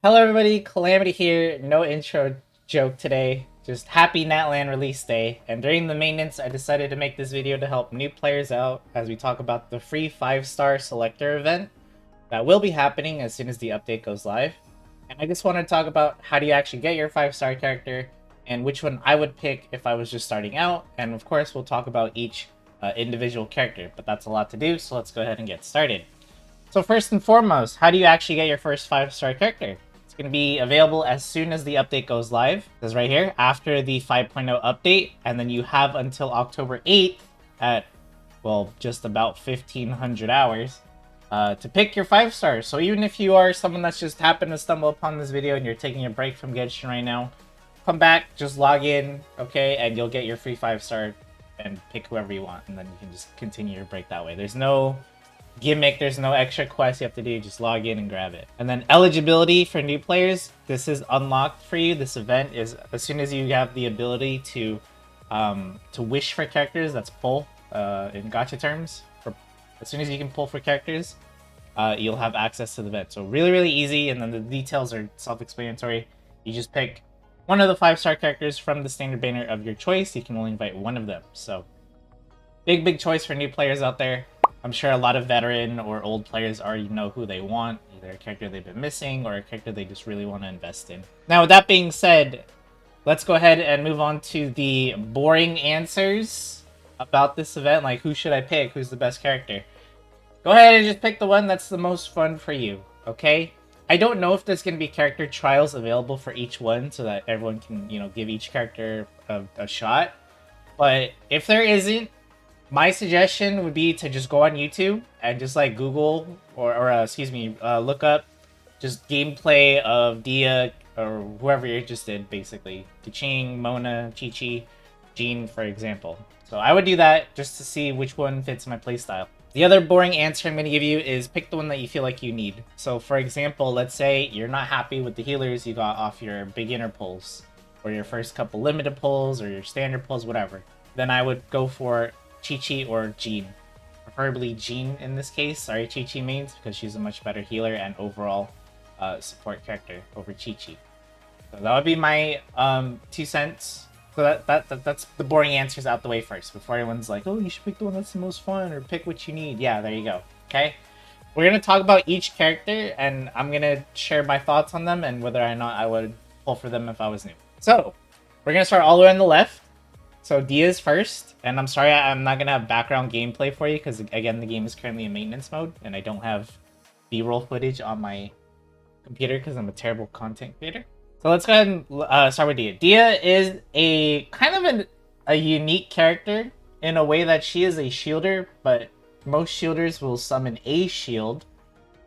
Hello everybody, Calamity here. No intro joke today. Just happy Natlan release day. And during the maintenance, I decided to make this video to help new players out as we talk about the free 5-star selector event that will be happening as soon as the update goes live. And I just want to talk about how do you actually get your 5-star character and which one I would pick if I was just starting out. And of course, we'll talk about each individual character, but that's a lot to do, so let's go ahead and get started. So first and foremost, how do you actually get your first 5-star character? It's going to be available as soon as the update goes live. This is right here, after the 5.0 update, and then you have until October 8th at, well, just about 1500 hours to pick your 5 stars. So even if you are someone that's just happened to stumble upon this video and you're taking a break from Genshin right now, come back, just log in, okay, and you'll get your free 5-star and pick whoever you want, and then you can just continue your break that way. There's no gimmick, there's no extra quest you have to do, just log in and grab it. And then eligibility for new players, this is unlocked for you. This event is as soon as you have the ability to wish for characters, that's pull in gacha terms. As soon as you can pull for characters, you'll have access to the event. So really easy, and then the details are self-explanatory. You just pick one of the 5-star characters from the standard banner of your choice. You can only invite one of them. So big choice for new players out there. I'm sure a lot of veteran or old players already know who they want, either a character they've been missing or a character they just really want to invest in. Now, with that being said, let's go ahead and move on to the boring answers about this event. Like, who should I pick? Who's the best character? Go ahead and just pick the one that's the most fun for you, okay? I don't know if there's going to be character trials available for each one so that everyone can, give each character a shot. But if there isn't, my suggestion would be to just go on YouTube and just like Google or look up just gameplay of Dehya or whoever you're interested, basically. Keqing, Mona, Qiqi Jean, for example. So I would do that just to see which one fits my playstyle. The other boring answer I'm going to give you is pick the one that you feel like you need. So for example, let's say you're not happy with the healers you got off your beginner pulls, or your first couple limited pulls, or your standard pulls, whatever. Then I would go for Qiqi or Jean. Preferably Jean in this case. Sorry, Qiqi mains, because she's a much better healer and overall support character over Qiqi. So that would be my 2 cents. So that's the boring answers out the way first, before everyone's like, oh, you should pick the one that's the most fun, or pick what you need. Yeah, there you go. Okay? We're going to talk about each character, and I'm going to share my thoughts on them, and whether or not I would pull for them if I was new. So, we're going to start all the way on the left. So Dehya's first, and I'm sorry I'm not going to have background gameplay for you, because again, the game is currently in maintenance mode, and I don't have B-roll footage on my computer because I'm a terrible content creator. So let's go ahead and start with Dehya. Dehya is a kind of a unique character in a way that she is a shielder, but most shielders will summon a shield,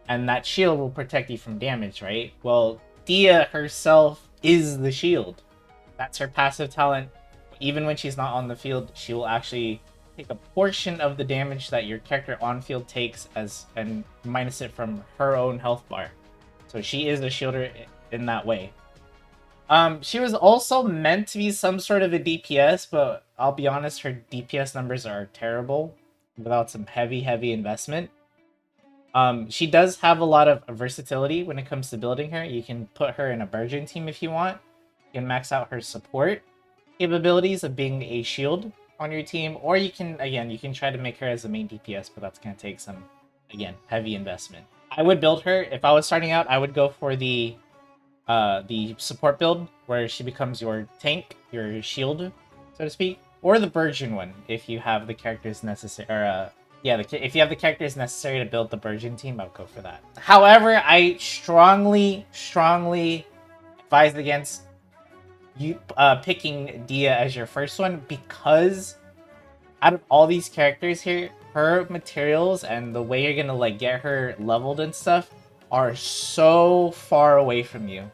and that shield will protect you from damage, right? Well, Dehya herself is the shield. That's her passive talent. Even when she's not on the field, she will actually take a portion of the damage that your character on field takes and minus it from her own health bar. So she is a shielder in that way. She was also meant to be some sort of a DPS, but I'll be honest, her DPS numbers are terrible without some heavy investment. She does have a lot of versatility when it comes to building her. You can put her in a Burgeon team if you want. You can max out her support capabilities of being a shield on your team, or you can try to make her as a main DPS, but that's going to take some, again, heavy investment. I would build her, if I was starting out, I would go for the support build, where she becomes your tank, your shield, so to speak, or the Burgeon one, if you have the characters necessary, or if you have the characters necessary to build the Burgeon team, I would go for that. However, I strongly advise against you picking Dehya as your first one, because out of all these characters here, her materials and the way you're gonna like get her leveled and stuff are so far away from you.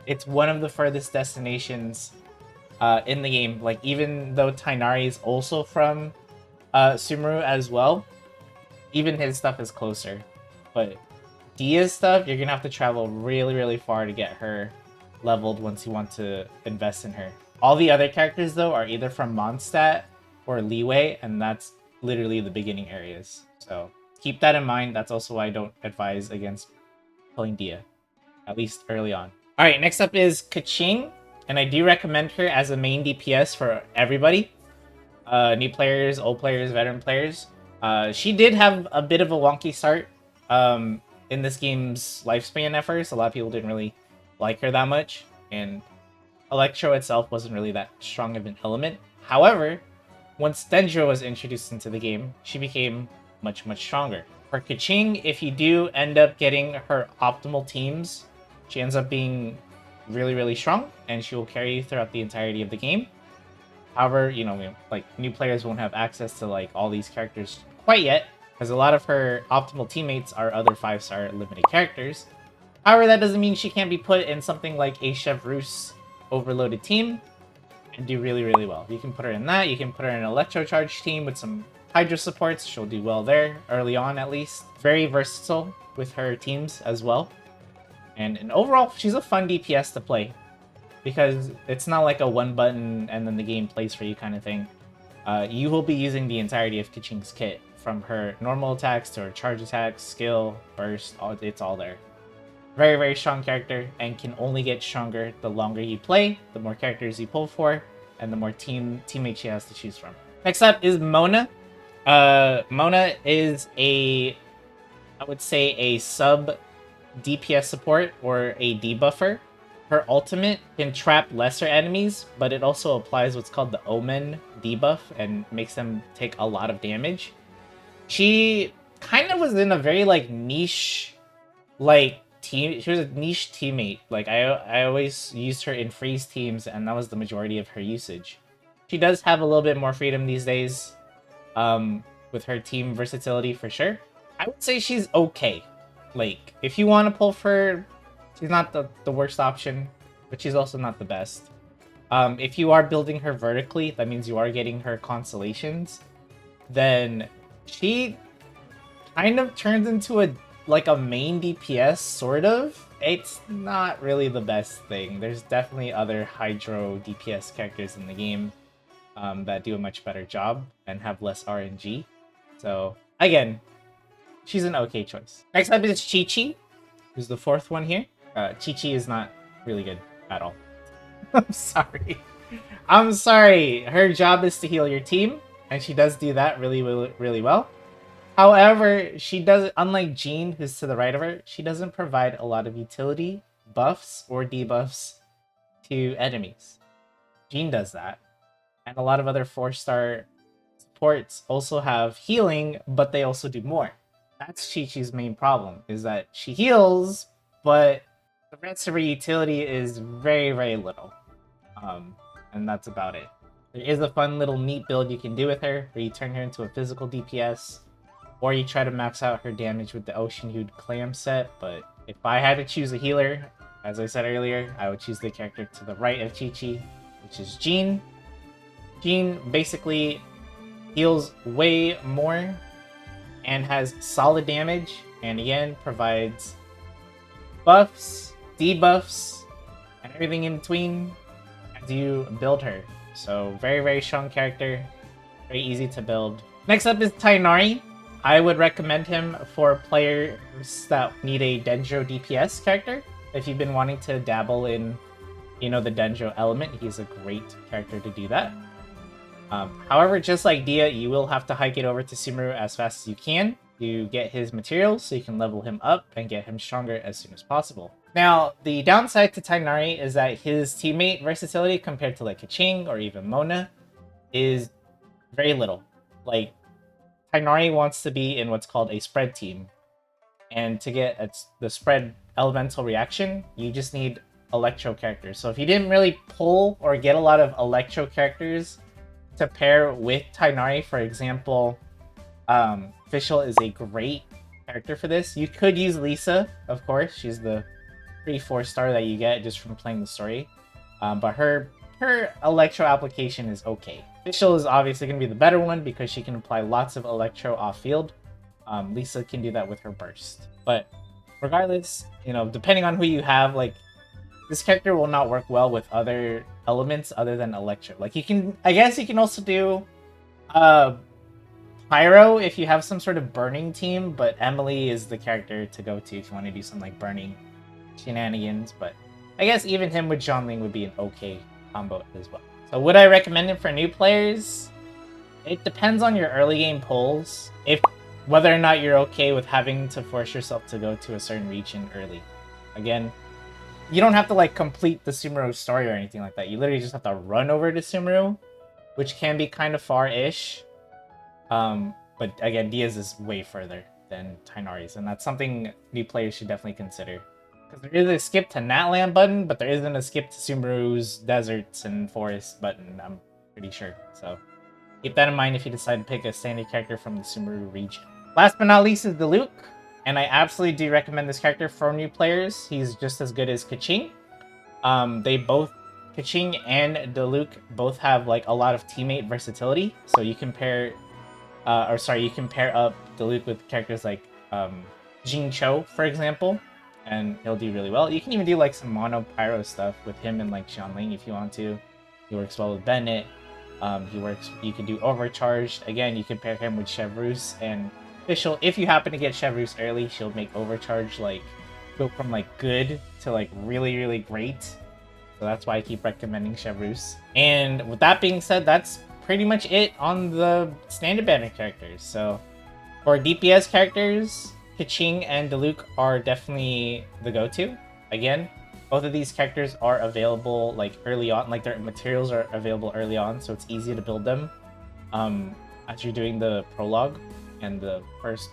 It's one of the furthest destinations in the game. Like, even though Tighnari is also from Sumeru as well, even his stuff is closer. But Dehya's stuff, you're gonna have to travel really far to get her leveled once you want to invest in her. All the other characters, though, are either from Mondstadt or Leeway, and that's literally the beginning areas. So keep that in mind. That's also why I don't advise against pulling Dehya. at least early on. Alright, next up is Keqing, and I do recommend her as a main DPS for everybody. New players, old players, veteran players. She did have a bit of a wonky start in this game's lifespan at first. A lot of people didn't really like her that much, and Electro itself wasn't really that strong of an element. However, once Dendro was introduced into the game, she became much, much stronger. For Keqing, if you do end up getting her optimal teams, she ends up being really, really strong, and she will carry you throughout the entirety of the game. However, you know, like, new players won't have access to, like, all these characters quite yet, because a lot of her optimal teammates are other 5-star limited characters. However, that doesn't mean she can't be put in something like a Chevreuse overloaded team and do really, really well. You can put her in that. You can put her in an Electro Charge team with some Hydro supports. She'll do well there, early on at least. Very versatile with her teams as well. And overall, she's a fun DPS to play, because it's not like a one button and then the game plays for you kind of thing. You will be using the entirety of Keqing's kit, from her normal attacks to her charge attacks, skill, burst, it's all there. Very, very strong character, and can only get stronger the longer you play, the more characters you pull for, and the more teammates she has to choose from. Next up is Mona. Mona is I would say a sub DPS support or a debuffer. Her ultimate can trap lesser enemies, but it also applies what's called the Omen debuff and makes them take a lot of damage. She kind of was in a very, like, niche, like, team. She was a niche teammate. Like, I always used her in freeze teams, and that was the majority of her usage. She does have a little bit more freedom these days, with her team versatility for sure. I would say she's okay. Like, if you want to pull for her, she's not the worst option, but she's also not the best. If you are building her vertically, that means you are getting her constellations, then she kind of turns into a main DPS, sort of. It's not really the best thing. There's definitely other Hydro DPS characters in the game that do a much better job and have less RNG. So, again, she's an okay choice. Next up is Qiqi, who's the fourth one here. Qiqi is not really good at all. I'm sorry. I'm sorry. Her job is to heal your team, and she does do that really, really, really well. However, she doesn't, unlike Jean, who's to the right of her, she doesn't provide a lot of utility, buffs, or debuffs to enemies. Jean does that. And a lot of other 4-star supports also have healing, but they also do more. That's Qiqi's main problem, is that she heals, but the rest of her utility is very, very little. And that's about it. There is a fun little neat build you can do with her, where you turn her into a physical DPS, or you try to max out her damage with the Ocean Hued Clam set, but if I had to choose a healer, as I said earlier, I would choose the character to the right of Qiqi, which is Jean. Jean basically heals way more and has solid damage, and again, provides buffs, debuffs, and everything in between as you build her. So, very, very strong character, very easy to build. Next up is Tighnari. I would recommend him for players that need a Dendro DPS character. If you've been wanting to dabble in, you know, the Dendro element, he's a great character to do that. However, just like Dehya, you will have to hike it over to Sumeru as fast as you can to get his materials, so you can level him up and get him stronger as soon as possible. Now, the downside to Tighnari is that his teammate versatility compared to, like, Keqing or even Mona is very little. Like, Tighnari wants to be in what's called a spread team, and to get the spread elemental reaction, you just need Electro characters. So if you didn't really pull or get a lot of Electro characters to pair with Tighnari, for example, Fischl is a great character for this. You could use Lisa, of course. She's the free 4-star that you get just from playing the story. But her Electro application is okay. Fischl is obviously going to be the better one because she can apply lots of Electro off-field. Lisa can do that with her burst. But regardless, you know, depending on who you have, like, this character will not work well with other elements other than Electro. Like, you can, I guess you can also do Pyro if you have some sort of burning team, but Emily is the character to go to if you want to do some, like, burning shenanigans, but I guess even him with Xiangling would be an okay combo as well. So would I recommend it for new players? It depends on your early game pulls, whether or not you're okay with having to force yourself to go to a certain region early. Again, you don't have to like complete the Sumeru story or anything like that. You literally just have to run over to Sumeru, which can be kind of far-ish. But again, Dehya's is way further than Tighnari's, and that's something new players should definitely consider. Because there is a skip to Natlan button, but there isn't a skip to Sumeru's deserts and forests button, I'm pretty sure. So keep that in mind if you decide to pick a standard character from the Sumeru region. Last but not least is Diluc, and I absolutely do recommend this character for new players. He's just as good as Keqing. Keqing and Diluc both have like a lot of teammate versatility, so you can pair you can pair up Diluc with characters like Jing Cho, for example, and he'll do really well. You can even do like some mono pyro stuff with him and like Xiangling if you want to. He works well with Bennett. You can do overcharged. Again, you can pair him with Chevreuse and Fischl. If you happen to get Chevreuse early, she'll make overcharge like go from like good to like really, really great. So that's why I keep recommending Chevreuse. And with that being said, that's pretty much it on the standard banner characters. So for DPS characters, Keqing and Diluc are definitely the go-to. Again, both of these characters are available like early on, like their materials are available early on, so it's easy to build them as you're doing the prologue and the first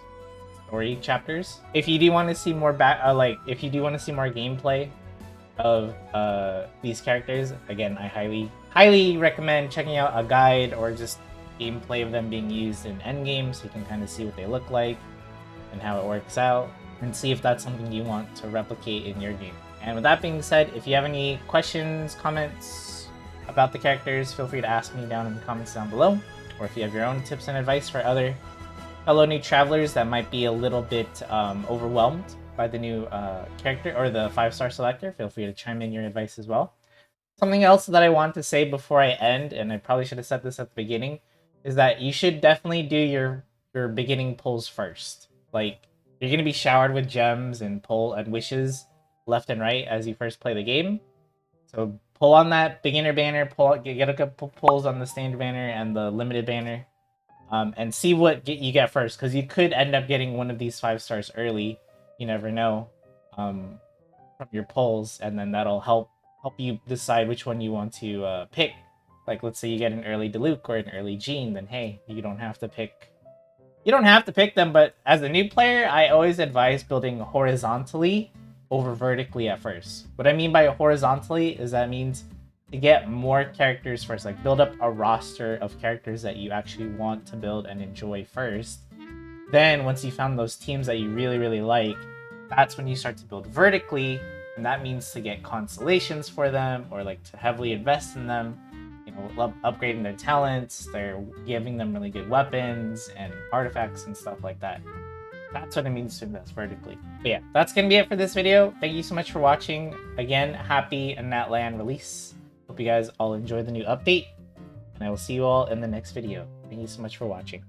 story chapters. If you do want to see more if you do want to see more gameplay of these characters, again, I highly recommend checking out a guide or just gameplay of them being used in endgame, so you can kind of see what they look like and how it works out, and see if that's something you want to replicate in your game. And with that being said, if you have any questions, comments about the characters, feel free to ask me down in the comments down below. Or if you have your own tips and advice for other fellow new travelers that might be a little bit overwhelmed by the new character or the 5-star selector, feel free to chime in your advice as well. Something else that I want to say before I end, and I probably should have said this at the beginning, is that you should definitely do your beginning pulls first. Like, you're going to be showered with gems and wishes left and right as you first play the game. So pull on that beginner banner, get a couple pulls on the standard banner and the limited banner, and see what you get first, because you could end up getting one of these 5 stars early. You never know, from your pulls, and then that'll help you decide which one you want to pick. Like, let's say you get an early Diluc or an early Jean, then hey, you don't have to pick them. But as a new player, I always advise building horizontally over vertically at first. What I mean by horizontally is that means to get more characters first, like build up a roster of characters that you actually want to build and enjoy first. Then once you found those teams that you really, really like, that's when you start to build vertically, and that means to get constellations for them, or like to heavily invest in them, you know, upgrading their talents, they're giving them really good weapons and artifacts and stuff like that. That's what it means to invest vertically. But yeah, that's gonna be it for this video. Thank you so much for watching. Again, happy Natlan release. Hope you guys all enjoy the new update, and I will see you all in the next video. Thank you so much for watching.